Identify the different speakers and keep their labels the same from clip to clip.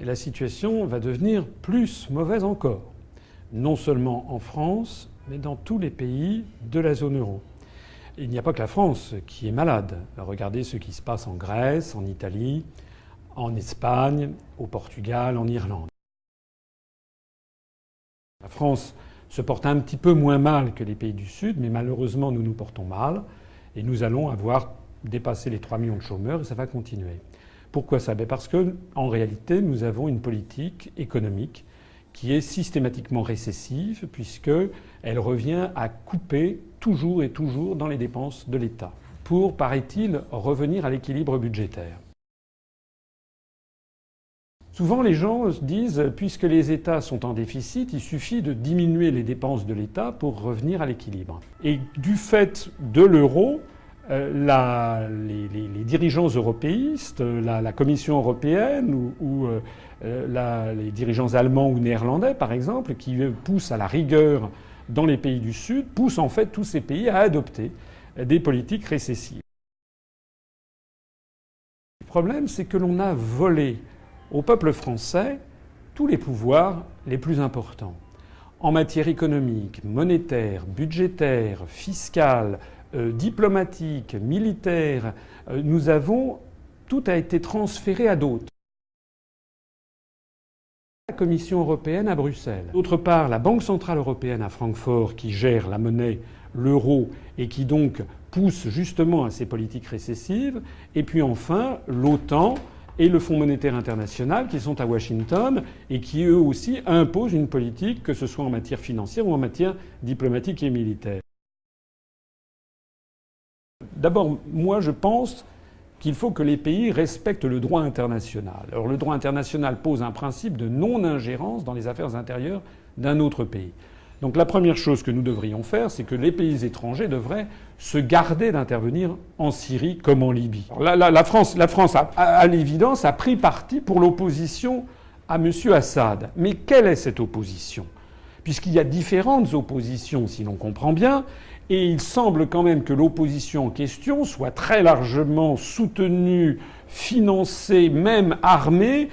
Speaker 1: la situation va devenir plus mauvaise encore. Non seulement en France, mais dans tous les pays de la zone euro. Il n'y a pas que la France qui est malade. Regardez ce qui se passe en Grèce, en Italie, en Espagne, au Portugal, en Irlande. La France se porte un petit peu moins mal que les pays du Sud, mais malheureusement, nous nous portons mal et nous allons avoir dépassé les 3 millions de chômeurs et ça va continuer. Pourquoi ça ? Parce que, en réalité, nous avons une politique économique qui est systématiquement récessive puisqu'elle revient à couper toujours et toujours dans les dépenses de l'État pour, paraît-il, revenir à l'équilibre budgétaire. Souvent, les gens se disent, puisque les États sont en déficit, il suffit de diminuer les dépenses de l'État pour revenir à l'équilibre. Et du fait de l'euro, les dirigeants européistes, la Commission européenne ou les dirigeants allemands ou néerlandais, par exemple, qui poussent à la rigueur dans les pays du Sud, poussent en fait tous ces pays à adopter des politiques récessives. Le problème, c'est que l'on a volé au peuple français tous les pouvoirs les plus importants. En matière économique, monétaire, budgétaire, fiscale, diplomatique, militaire, tout a été transféré à d'autres. La Commission européenne à Bruxelles. D'autre part, la Banque centrale européenne à Francfort qui gère la monnaie, l'euro, et qui donc pousse justement à ces politiques récessives. Et puis enfin, l'OTAN et le Fonds monétaire international qui sont à Washington et qui eux aussi imposent une politique, que ce soit en matière financière ou en matière diplomatique et militaire. D'abord, moi je pense qu'il faut que les pays respectent le droit international. Alors le droit international pose un principe de non-ingérence dans les affaires intérieures d'un autre pays. Donc la première chose que nous devrions faire, c'est que les pays étrangers devraient se garder d'intervenir en Syrie comme en Libye. La France à l'évidence, a pris parti pour l'opposition à M. Assad. Mais quelle est cette opposition ? Puisqu'il y a différentes oppositions, si l'on comprend bien, et il semble quand même que l'opposition en question soit très largement soutenue, financée, même armée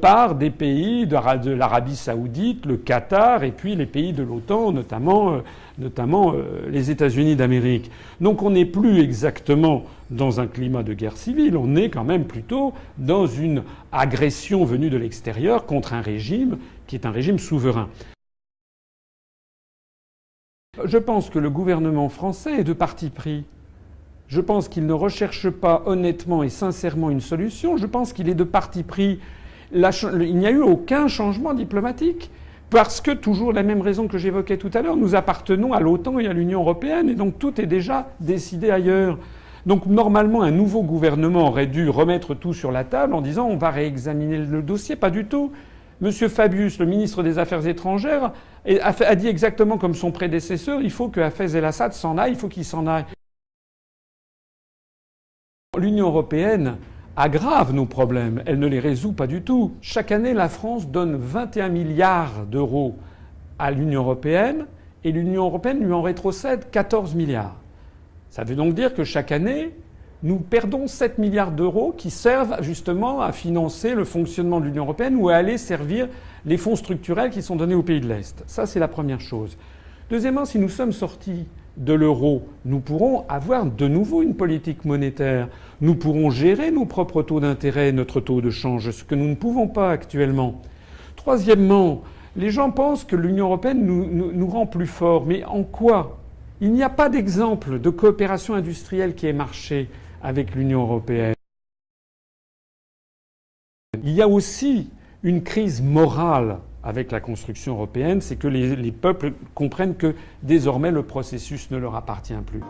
Speaker 1: par des pays de l'Arabie saoudite, le Qatar et puis les pays de l'OTAN, notamment les États-Unis d'Amérique. Donc on n'est plus exactement dans un climat de guerre civile, on est quand même plutôt dans une agression venue de l'extérieur contre un régime qui est un régime souverain. Je pense que le gouvernement français est de parti pris. Je pense qu'il ne recherche pas honnêtement et sincèrement une solution. Je pense qu'il est de parti pris. Il n'y a eu aucun changement diplomatique. Parce que, toujours la même raison que j'évoquais tout à l'heure, nous appartenons à l'OTAN et à l'Union européenne. Et donc tout est déjà décidé ailleurs. Donc normalement, un nouveau gouvernement aurait dû remettre tout sur la table en disant on va réexaminer le dossier. Pas du tout. Monsieur Fabius, le ministre des Affaires étrangères, a dit exactement comme son prédécesseur, il faut que Hafez el-Assad s'en aille, il faut qu'il s'en aille. L'Union européenne aggrave nos problèmes, elle ne les résout pas du tout. Chaque année, la France donne 21 milliards d'euros à l'Union européenne et l'Union européenne lui en rétrocède 14 milliards. Ça veut donc dire que chaque année, nous perdons 7 milliards d'euros qui servent justement à financer le fonctionnement de l'Union européenne ou à aller servir les fonds structurels qui sont donnés aux pays de l'Est. Ça, c'est la première chose. Deuxièmement, si nous sommes sortis de l'euro, nous pourrons avoir de nouveau une politique monétaire. Nous pourrons gérer nos propres taux d'intérêt, notre taux de change, ce que nous ne pouvons pas actuellement. Troisièmement, les gens pensent que l'Union européenne nous rend plus forts. Mais en quoi ? Il n'y a pas d'exemple de coopération industrielle qui ait marché avec l'Union européenne. Il y a aussi une crise morale avec la construction européenne, c'est que les peuples comprennent que désormais le processus ne leur appartient plus.